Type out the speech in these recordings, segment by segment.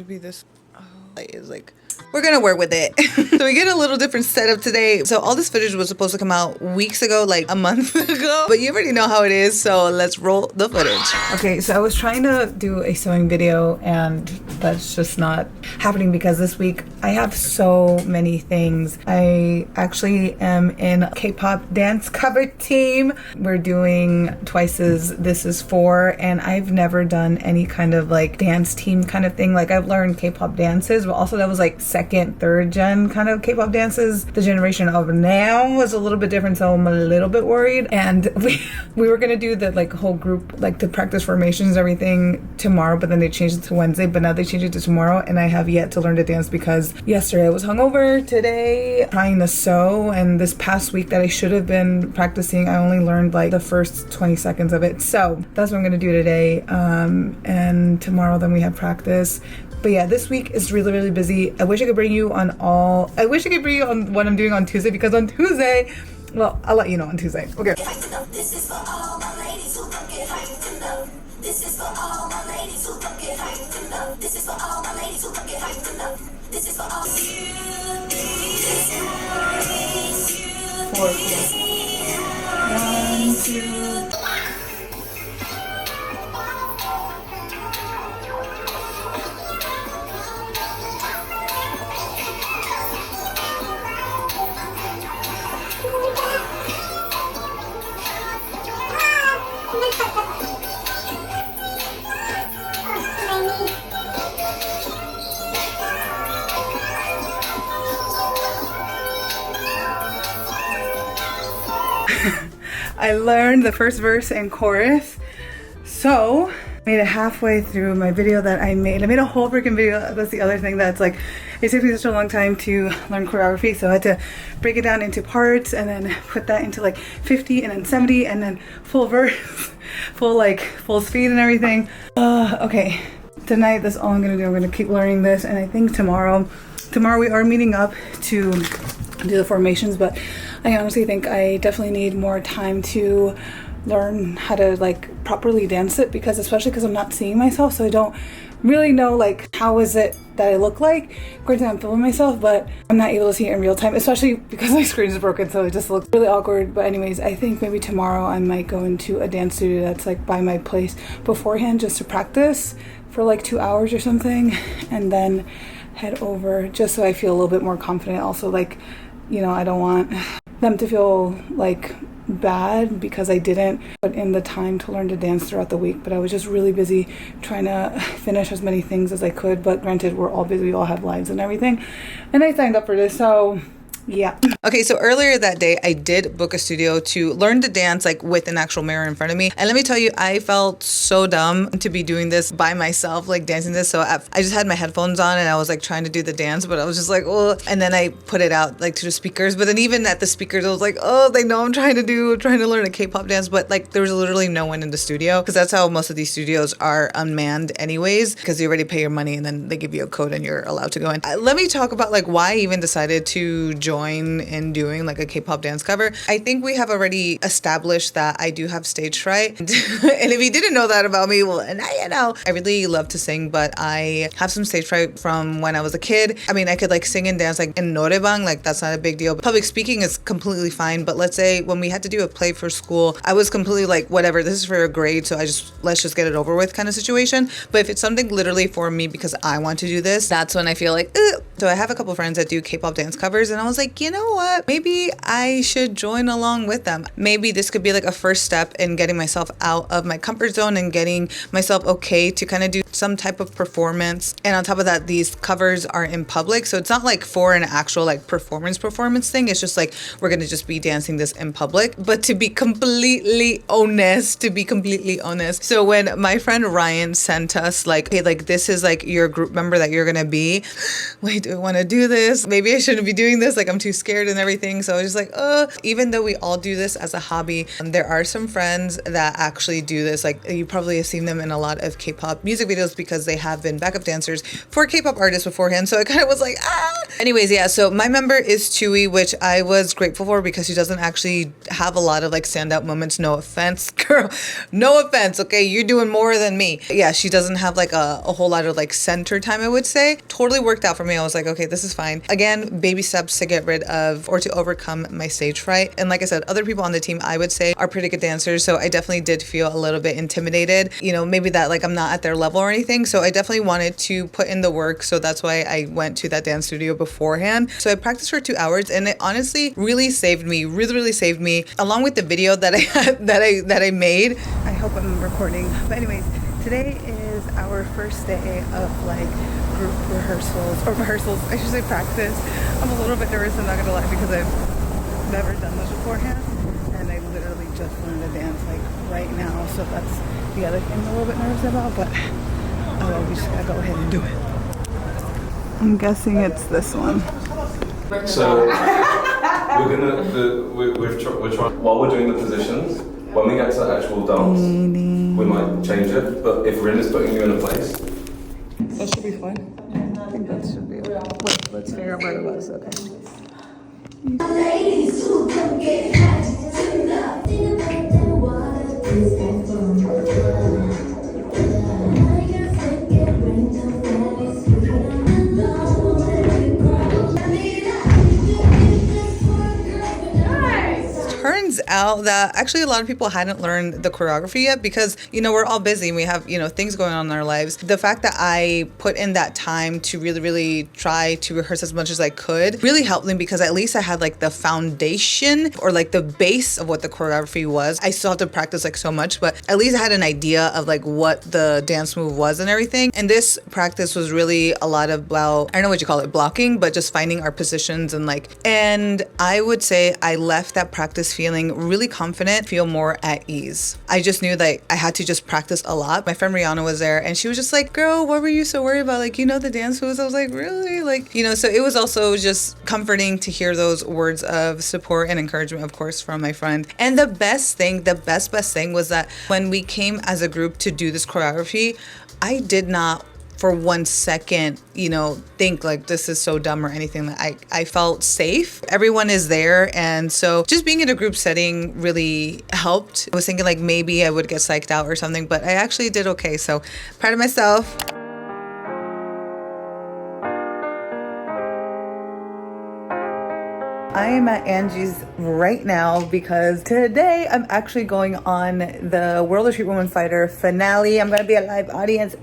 to be this. Is like, we're gonna work with it. So we get a little different setup today. So all this footage was supposed to come out weeks ago, like a month ago, but you already know how it is, so let's roll the footage. Okay, so I was trying to do a sewing video and that's just not happening because this week I have so many things. I actually am in a K-pop dance cover team. We're doing Twice's This Is For, and I've never done any kind of like dance team kind of thing. Like I've learned K-pop dances, but also that was like second, third gen kind of K-pop dances. The generation of now was a little bit different, so I'm a little bit worried. And we were gonna do the like whole group, like the practice formations and everything tomorrow, but then they changed it to Wednesday, but now they changed it to tomorrow, and I have yet to learn to dance because yesterday I was hungover, today trying to sew, and this past week that I should have been practicing, I only learned like the first 20 seconds of it. So that's what I'm gonna do today, and tomorrow then we have practice. But yeah, this week is really, really busy. I wish I could bring you on what I'm doing on Tuesday, because on Tuesday, well, I'll let you know on Tuesday. Okay. This is for all my ladies who don't get hyped enough. This is for all my ladies who don't get hyped enough. This is for all my ladies who don't get hyped enough. This is for all. 4, 1, 2. I learned the first verse and chorus, so made it halfway through my video that I made. I made a whole freaking video. That's the other thing that's like, it took me such a long time to learn choreography, so I had to break it down into parts and then put that into like 50 and then 70 and then full verse, full speed and everything. Okay, tonight that's all I'm gonna do. I'm gonna keep learning this, and I think tomorrow we are meeting up to do the formations, but I honestly think I definitely need more time to learn how to like properly dance it, because especially because I'm not seeing myself, so I don't really know like how is it that I look like. Granted, I'm filming myself, but I'm not able to see it in real time, especially because my screen is broken, so it just looks really awkward. But anyways, I think maybe tomorrow I might go into a dance studio that's like by my place beforehand, just to practice for like 2 hours or something, and then head over just so I feel a little bit more confident. Also, like, you know, I don't want them to feel like bad because I didn't put in the time to learn to dance throughout the week, but I was just really busy trying to finish as many things as I could. But granted, we're all busy, we all have lives and everything, and I signed up for this, so yeah. Okay, so earlier that day I did book a studio to learn to dance like with an actual mirror in front of me, and let me tell you, I felt so dumb to be doing this by myself, like dancing this. So I just had my headphones on and I was like trying to do the dance, but I was just like, oh, and then I put it out like to the speakers, but then even at the speakers I was like, oh, they know I'm trying to learn a K-pop dance, but like there was literally no one in the studio, because that's how most of these studios are unmanned anyways, because you already pay your money and then they give you a code and you're allowed to go in. Let me talk about like why I even decided to join in doing like a K-pop dance cover. I think we have already established that I do have stage fright. And if you didn't know that about me, well, now you know. I really love to sing, but I have some stage fright from when I was a kid. I mean, I could like sing and dance like in norebang, like that's not a big deal. But public speaking is completely fine. But let's say when we had to do a play for school, I was completely like, whatever, this is for a grade, so let's just get it over with kind of situation. But if it's something literally for me because I want to do this, that's when I feel like, ugh. So I have a couple friends that do K-pop dance covers, and I was like, you know what? Maybe I should join along with them. Maybe this could be like a first step in getting myself out of my comfort zone and getting myself okay to kind of do some type of performance. And on top of that, these covers are in public, so it's not like for an actual like performance thing. It's just like we're gonna just be dancing this in public. But to be completely honest, so when my friend Ryan sent us like, hey, like this is like your group member that you're gonna be, wait, do I want to do this? Maybe I shouldn't be doing this, like I'm too scared and everything. So I was just like, even though we all do this as a hobby, there are some friends that actually do this. Like you probably have seen them in a lot of K-pop music videos because they have been backup dancers for K-pop artists beforehand. So I kind of was like, Anyways, yeah, so my member is Chewy, which I was grateful for because she doesn't actually have a lot of like standout moments. No offense, girl. No offense, okay? You're doing more than me. Yeah, she doesn't have like a whole lot of like center time, I would say. Totally worked out for me. I was like, okay, this is fine. Again, baby steps to get rid of or to overcome my stage fright. And like I said, other people on the team, I would say, are pretty good dancers. So I definitely did feel a little bit intimidated. You know, maybe that like I'm not at their level or anything. So I definitely wanted to put in the work. So that's why I went to that dance studio beforehand. So I practiced for 2 hours and it honestly really saved me, really saved me, along with the video that I had, that I made. I hope I'm recording. But anyways, today is our first day of like group rehearsals, I should say practice. I'm a little bit nervous, I'm not gonna lie, because I've never done this beforehand and I literally just learned to dance like right now, so that's the other thing I'm a little bit nervous about, but we just gotta go ahead and do it. I'm guessing it's this one. So we're trying while we're doing the positions. When we get to the actual dance, we might change it. But if Rin is putting you in a place, that should be fun. I think that should be okay. Let's figure out where it was. Okay. Ladies who come get hot tonight. Think about the water, is that from the Turns out that actually a lot of people hadn't learned the choreography yet because, you know, we're all busy and we have, you know, things going on in our lives. The fact that I put in that time to really try to rehearse as much as I could really helped me because at least I had like the foundation or like the base of what the choreography was. I still have to practice like so much, but at least I had an idea of like what the dance move was and everything. And this practice was really a lot about, I don't know what you call it, blocking, but just finding our positions and I would say I left that practice feeling really confident, feel more at ease. I just knew that I had to just practice a lot. My friend Rihanna was there and she was just like, girl, what were you so worried about? Like, you know, the dance moves? I was like, really? Like, you know, so it was also just comforting to hear those words of support and encouragement, of course, from my friend. And the best thing, the best thing was that when we came as a group to do this choreography, I did not for 1 second, you know, think like this is so dumb or anything. I felt safe. Everyone is there. And so just being in a group setting really helped. I was thinking like maybe I would get psyched out or something, but I actually did okay. So proud of myself. I am at Angie's right now because today I'm actually going on the World of Street Woman Fighter finale. I'm going to be a live audience.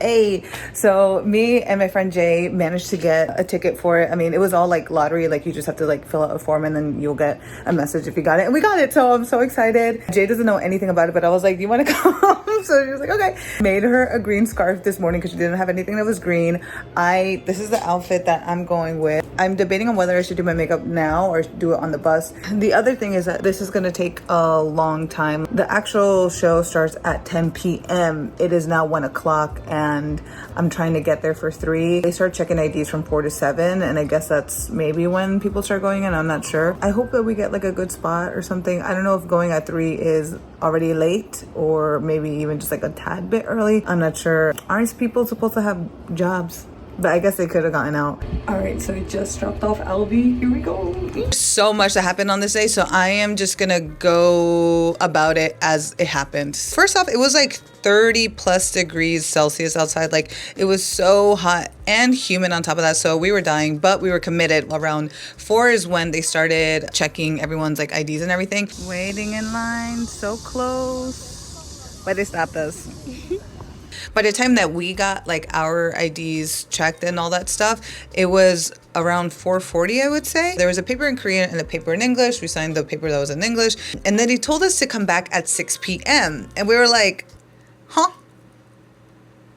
So me and my friend Jay managed to get a ticket for it. I mean, it was all like lottery, like you just have to like fill out a form and then you'll get a message if you got it. And we got it, so I'm so excited. Jay doesn't know anything about it, but I was like, do you want to come? So she was like, okay. Made her a green scarf this morning because she didn't have anything that was green. This is the outfit that I'm going with. I'm debating on whether I should do my makeup now or do it on the bus. The other thing is that this is going to take a long time. The actual show starts at 10 p.m. It is now 1 o'clock and I'm trying to get there for 3. They start checking IDs from 4 to 7 and I guess that's maybe when people start going in. I'm not sure. I hope that we get like a good spot or something. I don't know if going at 3 is already late or maybe even just like a tad bit early. I'm not sure. Aren't people supposed to have jobs? But I guess they could have gotten out. All right, so I just dropped off Albie. Here we go. So much that happened on this day, so I am just gonna go about it as it happened. First off, it was like 30 plus degrees Celsius outside. Like it was so hot and humid on top of that, so we were dying, but we were committed. Around 4 is when they started checking everyone's like IDs and everything. Waiting in line, so close. But they stopped us. By the time that we got like our IDs checked and all that stuff, it was around 4:40, I would say. There was a paper in Korean and a paper in English. We signed the paper that was in English. And then he told us to come back at 6 p.m. And we were like, huh?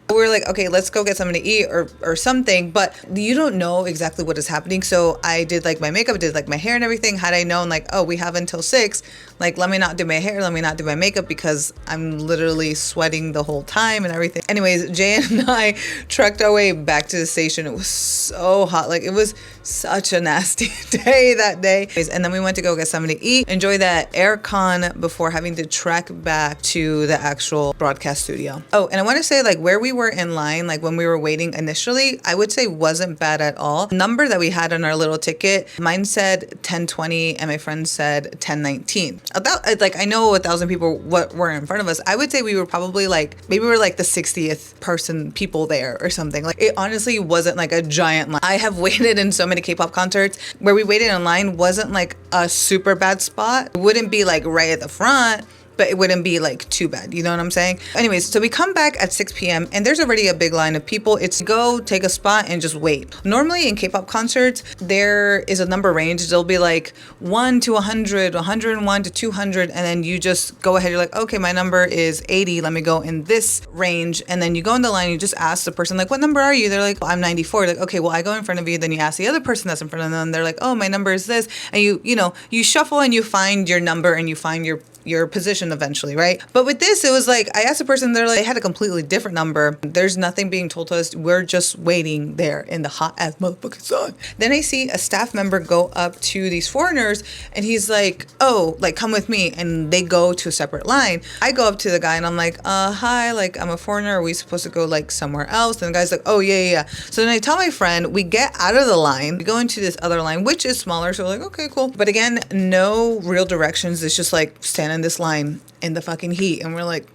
We were like, okay, let's go get something to eat or something, but you don't know exactly what is happening. So I did like my makeup, did like my hair and everything. Had I known like, oh, we have until 6, Like, let me not do my hair, let me not do my makeup because I'm literally sweating the whole time and everything. Anyways, Jay and I trekked our way back to the station. It was so hot. Like, it was such a nasty day that day. And then we went to go get something to eat, enjoy that air con before having to trek back to the actual broadcast studio. Oh, and I want to say, like, where we were in line, like when we were waiting initially, I would say wasn't bad at all. Number that we had on our little ticket, mine said 1020 and my friend said 1019. About, like, I know 1,000 people were in front of us. I would say we were probably like, maybe we were like the 60th people there or something. Like, it honestly wasn't like a giant line. I have waited in so many K-pop concerts where we waited in line wasn't like a super bad spot. It wouldn't be like right at the front, but it wouldn't be like too bad. You know what I'm saying? Anyways, so we come back at 6 p.m. and there's already a big line of people. It's go take a spot and just wait. Normally in K-pop concerts, there is a number range. There'll be like 1 to 100, 101 to 200. And then you just go ahead. You're like, okay, my number is 80. Let me go in this range. And then you go in the line, you just ask the person, like, what number are you? They're like, I'm 94. Like, okay, well, I go in front of you. Then you ask the other person that's in front of them. They're like, oh, my number is this. And you shuffle and you find your number and you find your position eventually, right? But with this, it was like, I asked the person, they're like, they had a completely different number. There's nothing being told to us. We're just waiting there in the hot ass motherfucking sun. Then I see a staff member go up to these foreigners and he's like, oh, like, come with me. And they go to a separate line. I go up to the guy and I'm like, hi, like, I'm a foreigner. Are we supposed to go like somewhere else? And the guy's like, oh, yeah. So then I tell my friend, we get out of the line, we go into this other line, which is smaller. So we're like, okay, cool. But again, no real directions. It's just like, stand in this line in the fucking heat. And we're like,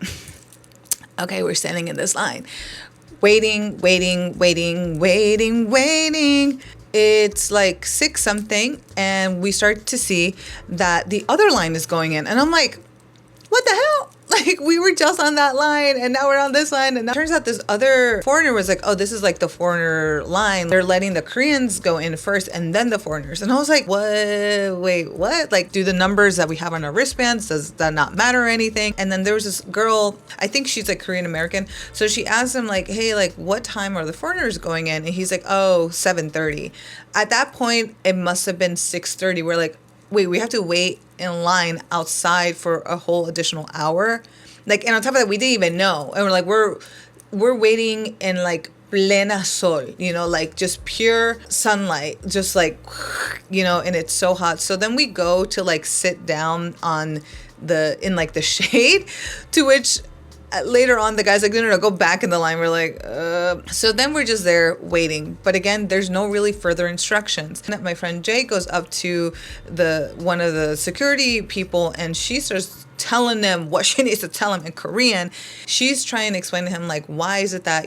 okay, we're standing in this line, waiting. It's like 6 something and we start to see that the other line is going in and I'm like, what the hell? Like, we were just on that line and now we're on this line. And turns out this other foreigner was like, oh, this is like the foreigner line. They're letting the Koreans go in first and then the foreigners. And I was like, what? Wait, what? Like, do the numbers that we have on our wristbands, does that not matter or anything? And then there was this girl, I think she's like Korean American. So she asked him like, hey, like, what time are the foreigners going in? And he's like, oh, 7:30. At that point, it must have been 6:30. We're like, wait, we have to wait in line outside for a whole additional hour. Like, and on top of that, we didn't even know. And we're like, we're waiting in like plena sol, like just pure sunlight, just like, and it's so hot. So then we go to like sit down in like the shade, to which later on the guy's like, no, go back in the line. We're like, So then we're just there waiting, but again, there's no really further instructions. And my friend Jay goes up to one of the security people and she starts telling them what she needs to tell him in Korean. She's trying to explain to him, like, why is it that,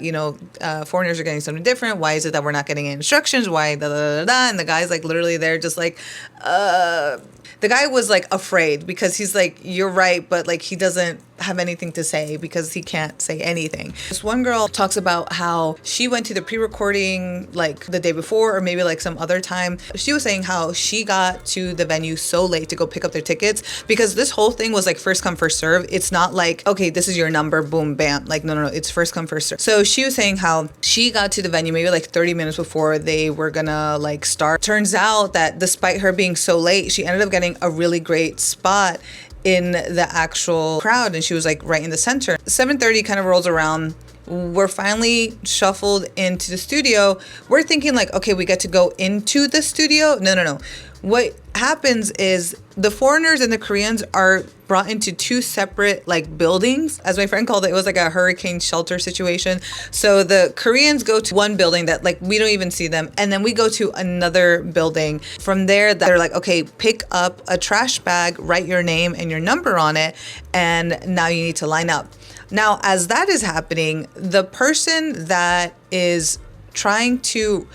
foreigners are getting something different? Why is it that we're not getting instructions? Why da da da da? And the guy's like literally there just like, the guy was like afraid because he's like, you're right, but like he doesn't have anything to say because he can't say anything. This one girl talks about how she went to the pre-recording like the day before or maybe like some other time. She was saying how she got to the venue so late to go pick up their tickets because this whole thing was like first come, first serve. It's not like, okay, this is your number, boom, bam. Like, no, it's first come, first serve. So she was saying how she got to the venue maybe like 30 minutes before they were gonna like start. Turns out that despite her being so late, she ended up getting a really great spot in the actual crowd and she was like right in the center. 7:30 kind of rolls around. We're finally shuffled into the studio. We're thinking like, okay, we get to go into the studio. No. What happens is the foreigners and the Koreans are brought into 2 separate like buildings. As my friend called it was like a hurricane shelter situation. So the Koreans go to one building that like we don't even see them. And then we go to another building. From there, they're like, okay, pick up a trash bag, write your name and your number on it. And now you need to line up. Now, as that is happening, the person that is trying to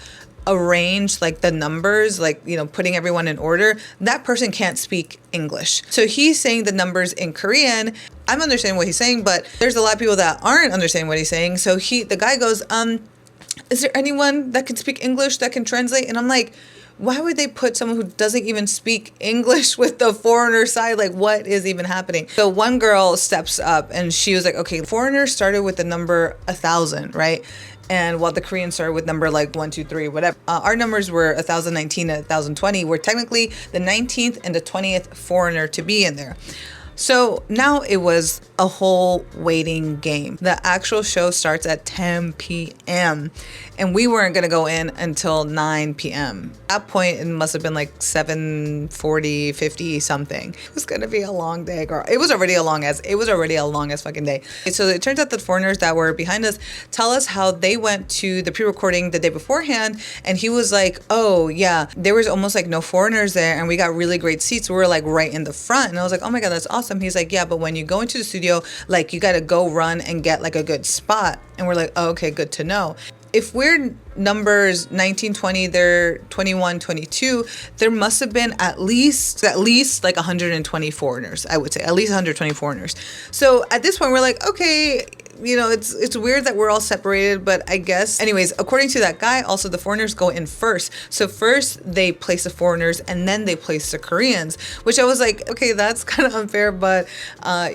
arrange like the numbers, like, putting everyone in order, that person can't speak English. So he's saying the numbers in Korean. I'm understanding what he's saying, but there's a lot of people that aren't understanding what he's saying. So the guy goes, is there anyone that can speak English that can translate? And I'm like, Why would they put someone who doesn't even speak English with the foreigner side? Like, what is even happening? So one girl steps up and she was like, okay, foreigners started with the number 1,000, right? And while the Koreans started with number like 1, 2, 3, whatever, our numbers were 1,019 and 1,020. We're technically the 19th and the 20th foreigner to be in there. So now it was a whole waiting game. The actual show starts at 10 p.m. and we weren't going to go in until 9 p.m. At that point, it must have been like 7:40, 50 something. It was going to be a long day, girl. It was already a long ass fucking day. So it turns out that foreigners that were behind us tell us how they went to the pre-recording the day beforehand, and he was like, oh yeah, there was almost like no foreigners there, and we got really great seats. We were like right in the front, and I was like, oh my God, that's awesome. He's like, yeah, but when you go into the studio, like you got to go run and get like a good spot. And we're like, oh, okay, good to know. If we're numbers 19, 20, they're 21, 22, there must have been at least like 120 foreigners, I would say, at least 120 foreigners. So at this point, we're like, okay, you know, it's weird that we're all separated, but I guess, anyways, according to that guy, also the foreigners go in first. So first they place the foreigners and then they place the Koreans, which I was like, okay, that's kind of unfair, but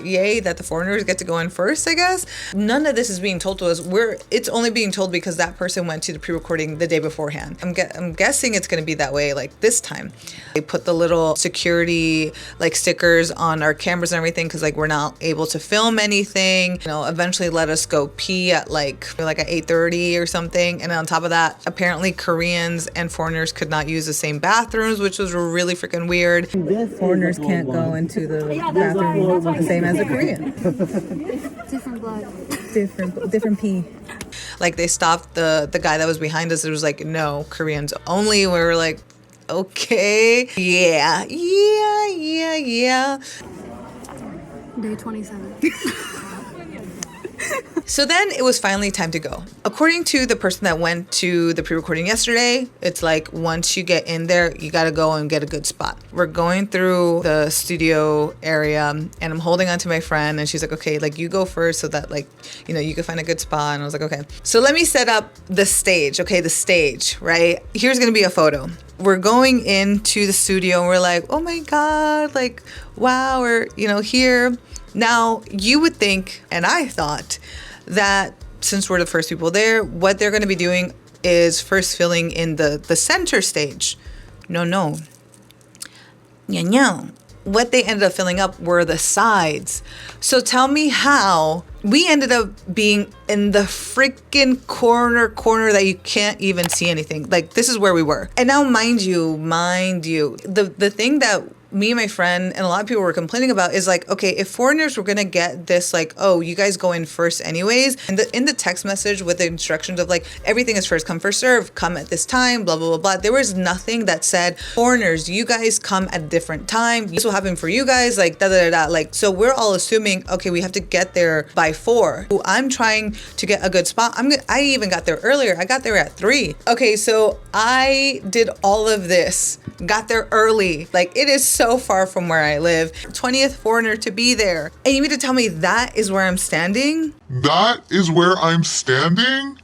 yay that the foreigners get to go in first, I guess. None of this is being told to us. It's only being told because that person went to the pre-recording the day beforehand. I'm guessing it's going to be that way like this time. They put the little security like stickers on our cameras and everything because like we're not able to film anything. You know, eventually let us go pee at like at 8:30 or something. And on top of that, apparently Koreans and foreigners could not use the same bathrooms, which was really freaking weird. Foreigners can't go into the bathroom the same as a Korean. Different blood. Different pee. Like they stopped the guy that was behind us. It was like, no, Koreans only. We were like, okay, yeah. Day 27. So then it was finally time to go. According to the person that went to the pre-recording yesterday, it's like once you get in there, you got to go and get a good spot. We're going through the studio area and I'm holding on to my friend and she's like, okay, like you go first so that like, you know, you can find a good spot. And I was like, okay. So let me set up the stage. Okay, the stage, right? Here's going to be a photo. We're going into the studio and we're like, oh my God, like, wow, we're, you know, here. Now, you would think, and I thought, that since we're the first people there, what they're going to be doing is first filling in the center stage. No. What they ended up filling up were the sides. So tell me how we ended up being in the freaking corner that you can't even see anything. Like, this is where we were. And now, mind you, the thing that me and my friend and a lot of people were complaining about is like, okay, if foreigners were gonna get this, like, oh, you guys go in first anyways, and in the text message with the instructions of like everything is first come first serve, come at this time, blah blah blah blah, there was nothing that said foreigners, you guys come at a different time, this will happen for you guys, like da da da da. Like, so we're all assuming, okay, we have to get there by 4. I'm trying to get a good spot. I even got there earlier. I got there at 3. Okay, so I did all of this, got there early. Like, it is so far from where I live. 20th foreigner to be there. And you mean to tell me that is where I'm standing? That is where I'm standing?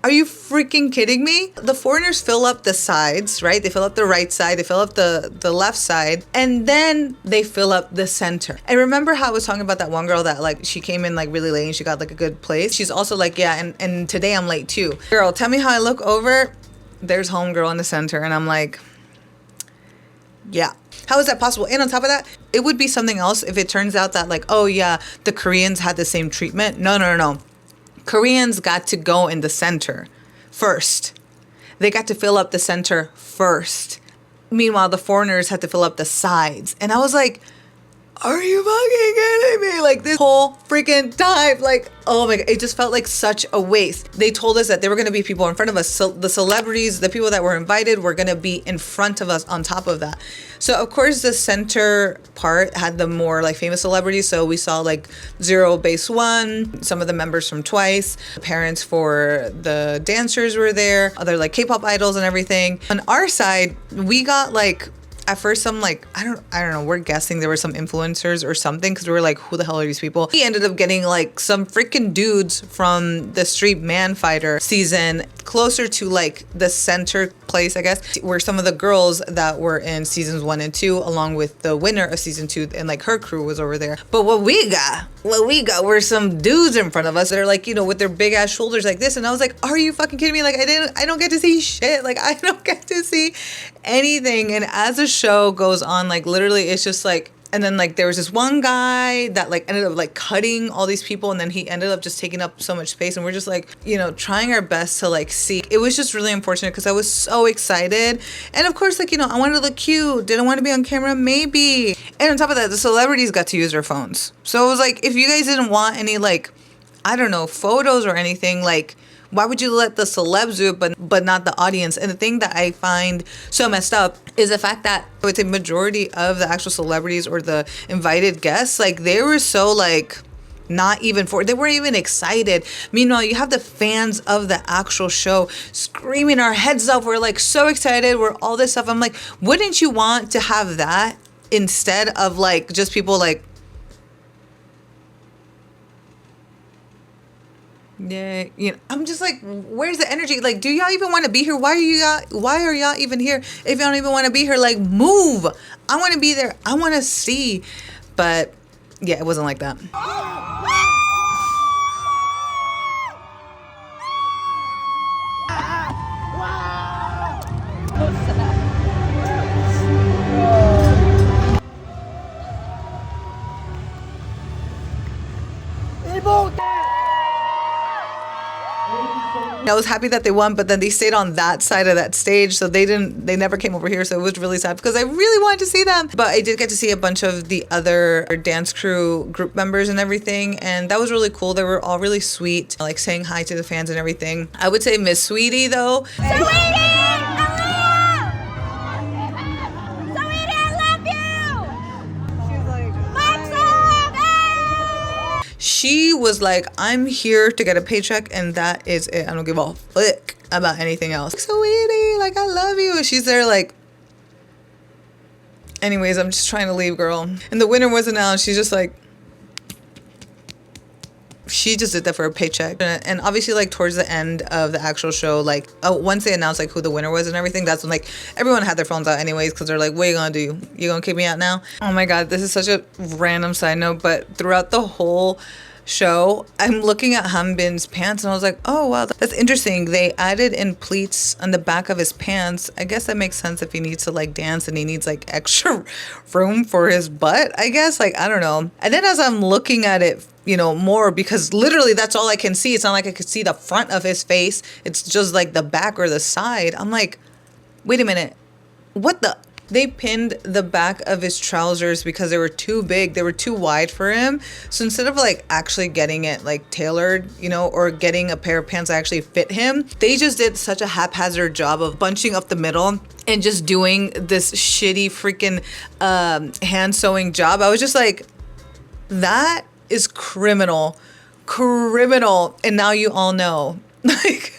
Are you freaking kidding me? The foreigners fill up the sides, right? They fill up the right side, they fill up the left side, and then they fill up the center. And remember how I was talking about that one girl that like she came in like really late and she got like a good place? She's also like, yeah, and today I'm late too. Girl, tell me how I look over. There's homegirl in the center, and I'm like, yeah. How is that possible? And on top of that, it would be something else if it turns out that like, oh yeah, the Koreans had the same treatment. No. Koreans got to go in the center first. They got to fill up the center first. Meanwhile, the foreigners had to fill up the sides. And I was like, are you fucking kidding me? Like, this whole freaking time, like, oh my God, it just felt like such a waste. They told us that there were going to be people in front of us. So the celebrities, the people that were invited were going to be in front of us on top of that. So of course the center part had the more like famous celebrities. So we saw like Zero Base One, some of the members from Twice, parents for the dancers were there, other like K-pop idols and everything. On our side, we got like, at first, some like, I don't know, we're guessing there were some influencers or something because we were like, who the hell are these people? He ended up getting like some freaking dudes from the Street Man Fighter season. closer to like the center place, I guess, where some of the girls that were in seasons 1 and 2, along with the winner of season 2 and like her crew was over there. But what we got were some dudes in front of us that are like, you know, with their big ass shoulders like this. And I was like, are you fucking kidding me? Like, I don't get to see shit. Like, I don't get to see anything. And as the show goes on, like literally it's just like, and then like there was this one guy that like ended up like cutting all these people, and then he ended up just taking up so much space, and we're just like, you know, trying our best to like see. It was just really unfortunate because I was so excited, and of course, like, you know, I wanted to look cute. Did I want to be on camera? Maybe. And on top of that, the celebrities got to use their phones. So it was like, if you guys didn't want any like, I don't know, photos or anything, like, why would you let the celebs do it but not the audience? And the thing that I find so messed up is the fact that I would say majority of the actual celebrities or the invited guests, like they were so like not even they weren't even excited. Meanwhile, you have the fans of the actual show screaming our heads off. We're like so excited. We're all this stuff. I'm like, wouldn't you want to have that instead of like just people like, yeah, you know, I'm just like, where's the energy? Like, do y'all even want to be here? Why are y'all even here? If y'all don't even want to be here, like, move. I want to be there. I want to see. But yeah, it wasn't like that. I was happy that they won, but then they stayed on that side of that stage, so they never came over here, so it was really sad because I really wanted to see them. But I did get to see a bunch of the other dance crew group members and everything, and that was really cool. They were all really sweet, like saying hi to the fans and everything. I would say Miss Sweetie though. She was like, I'm here to get a paycheck and that is it. I don't give a fuck about anything else. Sweetie, like, I love you. And she's there like, anyways, I'm just trying to leave, girl. And the winner was announced. She's just like, she just did that for a paycheck. And obviously, like, towards the end of the actual show, like, once they announced like who the winner was and everything, that's when like everyone had their phones out anyways, because they're like, what are you gonna do? You gonna kick me out now? Oh my god, this is such a random side note, but throughout the whole show, I'm looking at Hanbin's pants and I was like, oh wow, that's interesting. They added in pleats on the back of his pants. I guess that makes sense if he needs to like dance and he needs like extra room for his butt, I guess. Like, I don't know. And then as I'm looking at it, you know, more, because literally that's all I can see. It's not like I could see the front of his face. It's just like the back or the side. I'm like, wait a minute. What the? They pinned the back of his trousers because they were too big. They were too wide for him. So instead of like actually getting it like tailored, you know, or getting a pair of pants that actually fit him, they just did such a haphazard job of bunching up the middle and just doing this shitty freaking hand sewing job. I was just like, that is criminal. And now you all know. Like,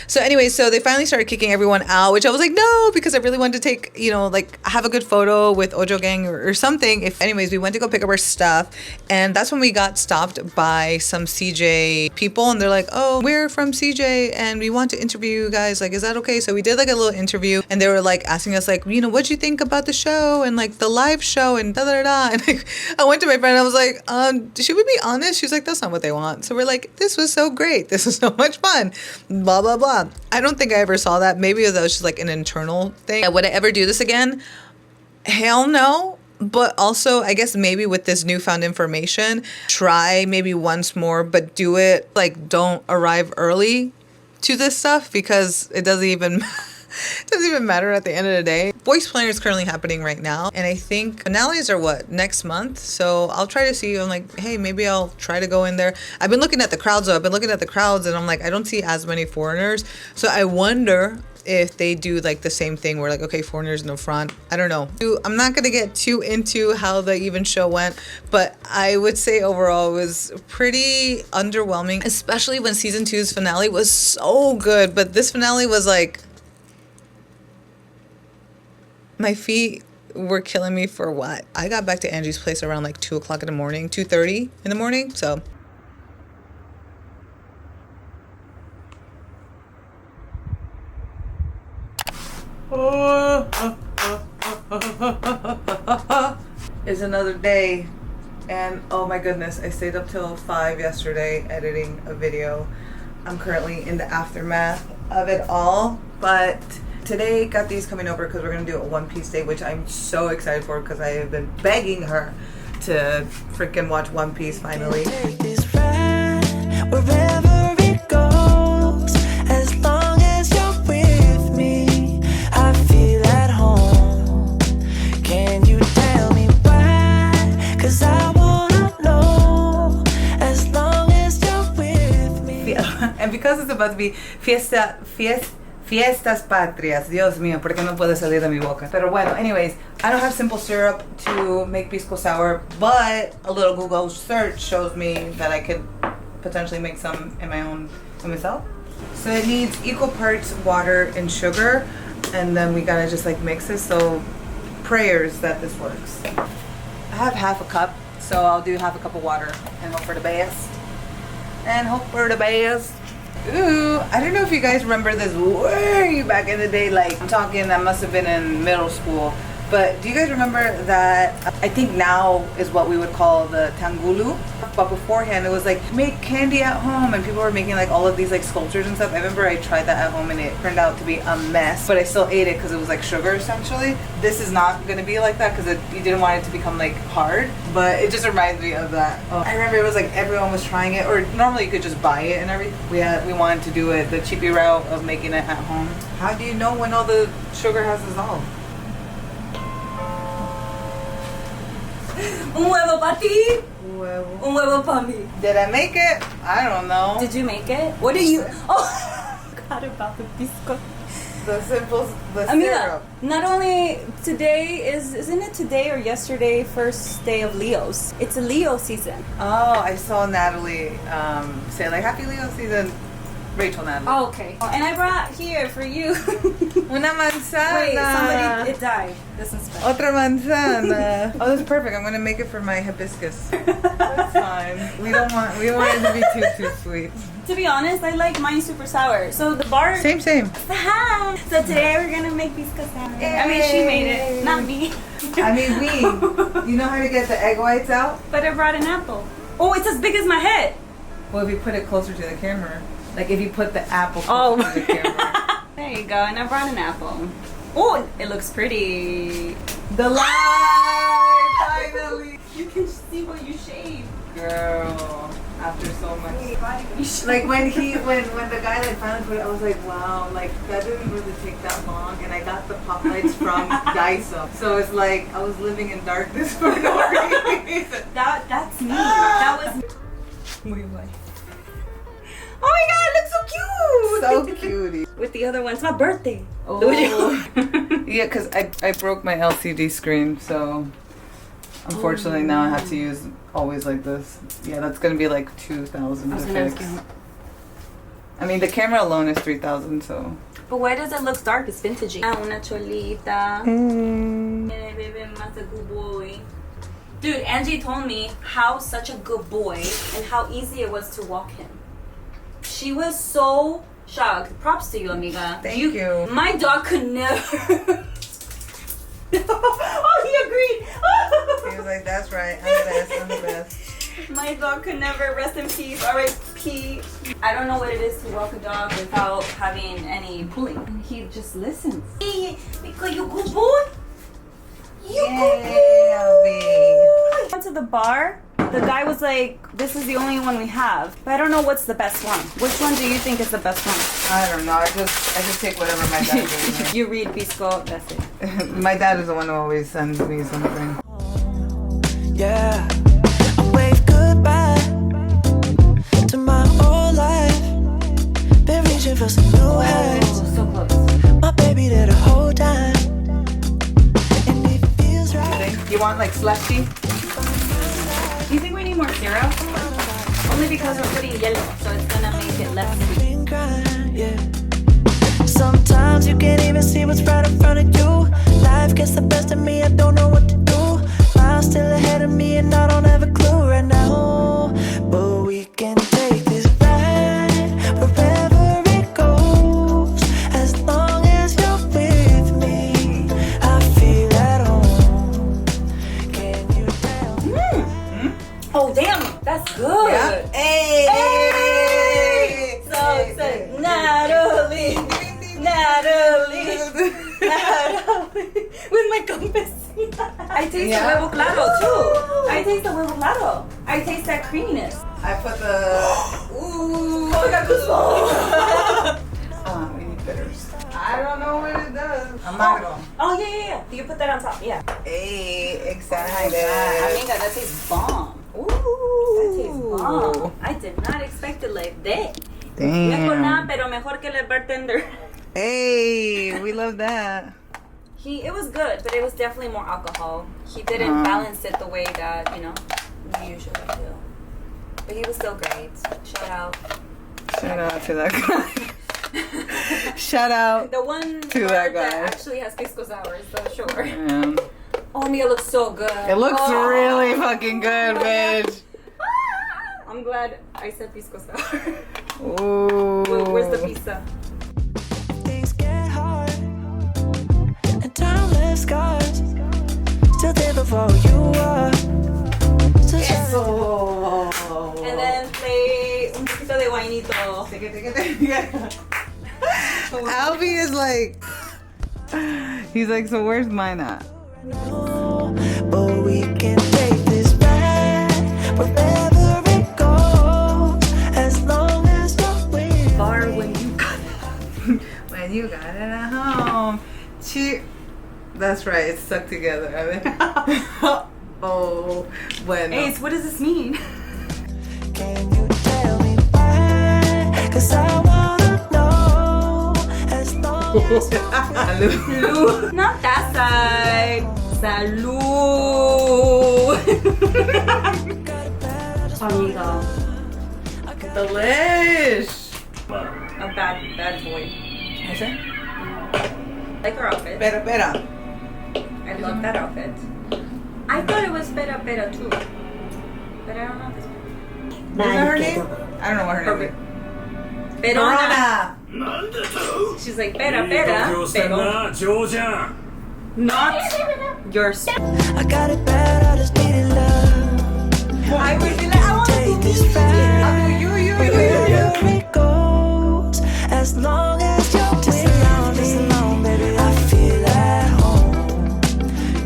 so anyway, so they finally started kicking everyone out, which I was like, no, because I really wanted to take, you know, like have a good photo with Ojo Gang or something. Anyways, we went to go pick up our stuff, and that's when we got stopped by some CJ people, and they're like, oh, we're from CJ and we want to interview you guys. Like, is that okay? So we did like a little interview, and they were like asking us like, you know, what'd you think about the show and like the live show and da da da. And like, I went to my friend and I was like, should we be honest? She's like, that's not what they want. So we're like, this was so great. This was so much fun. Blah, blah, blah. I don't think I ever saw that. Maybe that was just like an internal thing. Would I ever do this again? Hell no. But also, I guess maybe with this newfound information, try maybe once more, but do it like, don't arrive early to this stuff, because it doesn't even matter at the end of the day. Voice Planner is currently happening right now, and I think finales are what, next month? So I'll try to see. I'm like, hey, maybe I'll try to go in there. I've been looking at the crowds though. And I'm like, I don't see as many foreigners. So I wonder if they do like the same thing where like, okay, foreigners in the front. I don't know. I'm not gonna get too into how the even show went, but I would say overall it was pretty underwhelming, especially when season 2's finale was so good. But this finale was like, my feet were killing me for what? I got back to Angie's place around like 2 o'clock in the morning, 2:30 in the morning. So it's another day, and oh my goodness, I stayed up till 5 yesterday editing a video. I'm currently in the aftermath of it all, but today got these coming over because we're gonna do a one-piece day, which I'm so excited for because I have been begging her to freaking watch One Piece finally. Take this ride wherever it goes, as long as you're with me, I feel at home. Can you tell me why? 'Cause I wanna know, as long as you're with me. And because it's about to be Fiestas Patrias. Dios mío, ¿por qué no puede salir de mi boca? Pero bueno, anyways, I don't have simple syrup to make Pisco Sour, but a little Google search shows me that I could potentially make some in my own, in myself. So it needs equal parts water and sugar, and then we gotta just like mix it. So prayers that this works. I have half a cup, so I'll do half a cup of water and hope for the best. And hope for the best. Ooh, I don't know if you guys remember this way back in the day, like I'm talking, I must have been in middle school, but do you guys remember that, I think now is what we would call the tangulu, but beforehand it was like make candy at home, and people were making like all of these like sculptures and stuff. I remember I tried that at home and it turned out to be a mess, but I still ate it because it was like sugar essentially. This is not going to be like that because you didn't want it to become like hard, but it just reminds me of that. I remember it was like everyone was trying it, or normally you could just buy it and everything. We wanted to do it the cheapy route of making it at home. How do you know when all the sugar has dissolved? Un huevo para ti, Huevo. un huevo para mí. Did I make it? I don't know. Did you make it? What do you? Oh, forgot about the pisco. The simple, the Amiga, syrup. not only today isn't it today or yesterday first day of Leo's? It's a Leo season. Oh, I saw Natalie say like Happy Leo season. Rachel Natalie. Oh, okay. And I brought here for you. Una manzana. Wait, somebody it died. This is special. Otra manzana. Oh, that's perfect. I'm gonna make it for my hibiscus. That's fine. We want it to be too sweet. To be honest, I like mine super sour. So the bar. Same. So today we're gonna make pisco sour. I mean, she made it, not me. I mean, you know how to get the egg whites out? But I brought an apple. Oh, it's as big as my head. Well, if you put it closer to the camera. Like if you put the apple Oh. closer to the camera. There you go, and I brought an apple. Oh, it looks pretty. The light, finally. You can see what you shaved. Girl, after so much. Like when the guy like finally put it, I was like, wow, like that didn't really take that long, and I got the pop lights from Daiso. So it's like I was living in darkness for no reason. That's me. That was. Muy guay. Oh my god, it looks so cute! So cutie. With the other one, it's my birthday. Oh. Yeah, because I broke my LCD screen, so unfortunately now I have to use always like this. Yeah, that's gonna be like 2,000 to fix. I mean, the camera alone is 3,000, so. But why does it look dark? It's vintagey. Una cholita. Baby, mas a good boy. Dude, Angie told me how such a good boy and how easy it was to walk him. She was so shocked. Props to you, amiga. Thank you. My dog could never. Oh, he agreed. He was like, that's right, I'm the best. My dog could never rest in peace. R.I.P. I don't know what it is to walk a dog without having any pulling. He just listens. Hey, because you good boy. You good boy. Went to the bar. The guy was like, this is the only one we have. But I don't know what's the best one. Which one do you think is the best one? I don't know. I just take whatever my dad gives me. You read Pisco, that's it. My dad is the one who always sends me something. Yeah, I wave goodbye to my old life. Been reaching for some new heights. So close. want like slushy? Do you think we need more syrup? Only because we're putting yellow, so it's gonna make it less sweet. Yeah. Sometimes you can't even see what's right in front of you. Life gets the best of me, I don't know what to do. Miles still ahead of me and I don't have a clue right now. But we can take this ride wherever it goes. As long as you're with me, I feel at home. Can you tell me? Oh damn, that's good. Yeah. Hey. So excited. Natalie. With my campesina. I taste the huevo claro too. I taste the huevo claro. I taste that creaminess. I put the. Ooh. Oh, I got goosebumps. We need bitters. I don't know what it does. Amargo. Oh yeah. You put that on top. Yeah. Hey, excited. Amiga, that tastes bomb. Ooh. That tastes bomb. I did not expect it like that. Mejor nada, pero mejor que el bartender. Hey, we love that. It was good, but it was definitely more alcohol. He didn't balance it the way that, we usually do. But he was still great. Shout out. Shout out to that guy. Shout out. The one To bar that that guy. actually has Pisco Sour, so sure. Man. Oh, Mia looks so good. It looks Oh. really fucking good, bitch. I'm glad I said Pisco Sour. Ooh. Where's the pizza? Things get hard and time left scars. Still there before you are. And then play un poquito de guainito. Albie is like, he's like, so where's mine at? But we can take this ride wherever it goes. As long as you're with Bar me. when you got When you got it at home. That's right, it's stuck together. Oh, bueno. Ace, what does this mean? Can you tell me why? 'Cause I wanna know. As long as Salud. Not that side. Salud. Amigo. Delish. A bad boy. Ese? Like her outfit. Pera. I love that outfit. I thought it was Pera too. But I don't know this one. What is that her name? I don't know what her name is. Perona. She's like, Pera, pero not your I got it bad, I just needed love. I would be like, I want to Take do this this. ride wherever it goes. As long as you're with me, baby, I feel at home.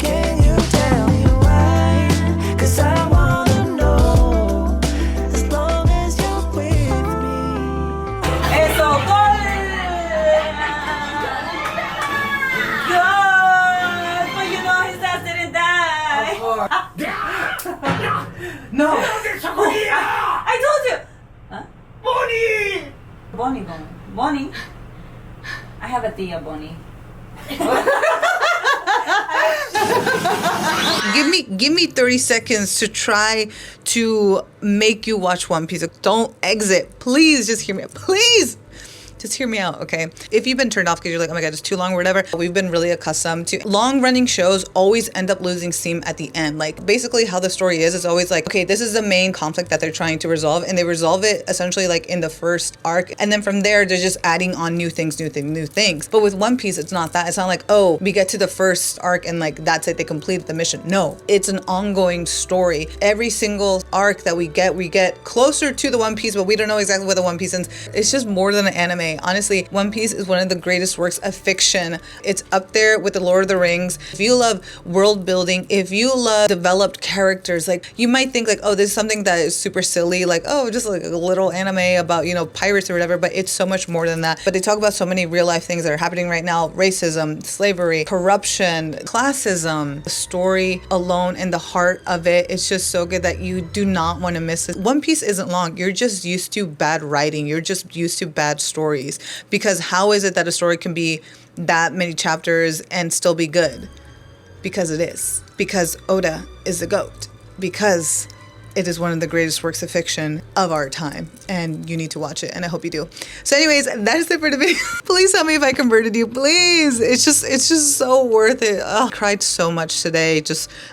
Can you tell me why? 'Cause I wanna know. As long as you're with me. Eso, gol. Good. But you know his ass didn't die. No. I told you. Huh? Bonnie. I have a tia Bonnie. Give me 30 seconds to try to make you watch One Piece. Don't exit. Please just hear me out. Please. Just hear me out, okay? If you've been turned off because you're like, oh my God, it's too long or whatever, we've been really accustomed to long running shows always end up losing steam at the end. Like basically how the story is always like, okay, this is the main conflict that they're trying to resolve, and they resolve it essentially like in the first arc. And then from there, they're just adding on new things. But with One Piece, it's not that. It's not like, oh, we get to the first arc and like, that's it, they completed the mission. No, it's an ongoing story. Every single arc that we get closer to the One Piece, but we don't know exactly what the One Piece is. It's just more than an anime. Honestly, One Piece is one of the greatest works of fiction. It's up there with the Lord of the Rings. If you love world building, if you love developed characters, like you might think like, oh, this is something that is super silly, like, oh, just like a little anime about, pirates or whatever, but it's so much more than that. But they talk about so many real life things that are happening right now: racism, slavery, corruption, classism. The story alone and the heart of it, it's just so good that you do not want to miss it. One Piece isn't long. You're just used to bad writing. You're just used to bad stories. Because how is it that a story can be that many chapters and still be good? Because it is. because Oda is the GOAT, because it is one of the greatest works of fiction of our time, and you need to watch it, and I hope you do. So anyways, that is it for the video. Please tell me if I converted you, please. It's just so worth it. I cried so much today.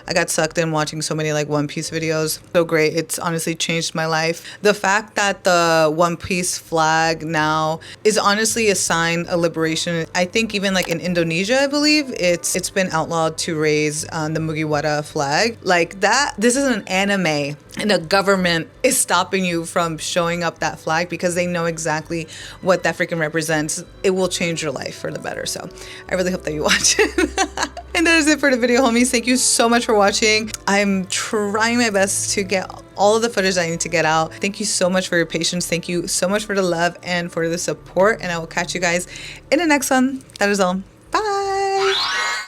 I got sucked in watching so many like One Piece videos. So great. It's honestly changed my life. The fact that the One Piece flag now is honestly a sign of liberation. I think even like in Indonesia, I believe it's been outlawed to raise the Mugiwara flag. Like that, this is an anime, and the government is stopping you from showing up that flag because they know exactly what that freaking represents. It will change your life for the better. So I really hope that you watch it. And that is it for the video, homies. Thank you so much for watching. I'm trying my best to get all of the footage I need to get out. Thank you so much for your patience. Thank you so much for the love and for the support. And I will catch you guys in the next one. That is all. Bye.